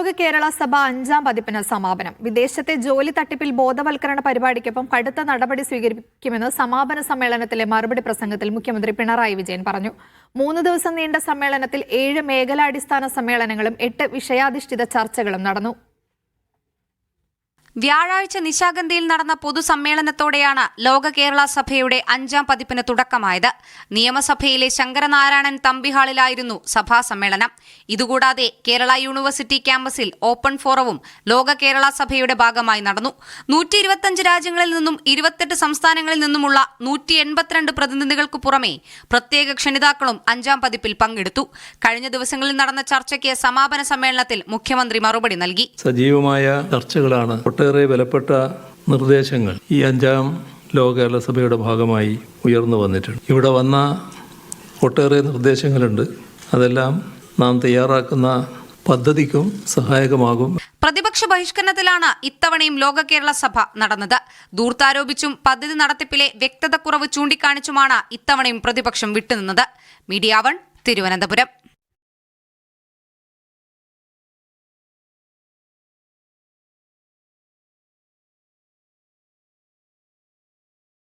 ലോക കേരള സഭ 5ാം പതിപ്പിന് സമാപനം. വിദേശത്തെ ജോലി തട്ടിപ്പിൽ ബോധവൽക്കരണ പരിപാടിക്കൊപ്പം കടുത്ത നടപടി സ്വീകരിക്കുമെന്ന് സമാപന സമ്മേളനത്തിലെ മറുപടി പ്രസംഗത്തിൽ മുഖ്യമന്ത്രി പിണറായി വിജയൻ പറഞ്ഞു. 3 ദിവസം നീണ്ട സമ്മേളനത്തിൽ 7 മേഖലാടിസ്ഥാന സമ്മേളനങ്ങളും 8 വിഷയാധിഷ്ഠിത ചർച്ചകളും നടന്നു. വ്യാഴാഴ്ച നിശാഗന്ധിയിൽ നടന്ന പൊതുസമ്മേളനത്തോടെയാണ് ലോക കേരള സഭയുടെ 5ാം പതിപ്പിന് തുടക്കമായത്. നിയമസഭയിലെ ശങ്കരനാരായണൻ തമ്പി ഹാളിലായിരുന്നു സഭാ സമ്മേളനം. ഇതുകൂടാതെ കേരള യൂണിവേഴ്സിറ്റി ക്യാമ്പസിൽ ഓപ്പൺ ഫോറവും ലോക കേരള സഭയുടെ ഭാഗമായി നടന്നു. 125 രാജ്യങ്ങളിൽ നിന്നും 28 സംസ്ഥാനങ്ങളിൽ നിന്നുമുള്ള 182 പ്രതിനിധികൾക്ക് പുറമെ പ്രത്യേക ക്ഷണിതാക്കളും 5ാം പതിപ്പിൽ പങ്കെടുത്തു. കഴിഞ്ഞ ദിവസങ്ങളിൽ നടന്ന ചർച്ചയ്ക്ക് സമാപന സമ്മേളനത്തിൽ മുഖ്യമന്ത്രി മറുപടി നൽകി. സജീവമായ ചർച്ചകളാണ്. ഒട്ടേറെ വിലപ്പെട്ട നിർദ്ദേശങ്ങൾ ഈ 5ാം ലോക കേരള സഭയുടെ ഭാഗമായി ഉയർന്നു വന്നിട്ടുണ്ട്. ഇവിടെ വന്ന ഒട്ടേറെ നിർദ്ദേശങ്ങളുണ്ട്. അതെല്ലാം നാം തയ്യാറാക്കുന്ന പദ്ധതിക്കും സഹായകമാകും. പ്രതിപക്ഷ ബഹിഷ്കരണത്തിലാണ് ഇത്തവണയും ലോക കേരള സഭ നടന്നത്. ദൂർത്താരോപിച്ചും പദ്ധതി നടത്തിപ്പിലെ വ്യക്തതക്കുറവ് ചൂണ്ടിക്കാണിച്ചുമാണ് ഇത്തവണയും പ്രതിപക്ഷം വിട്ടുനിന്നത്. മീഡിയ 1 തിരുവനന്തപുരം.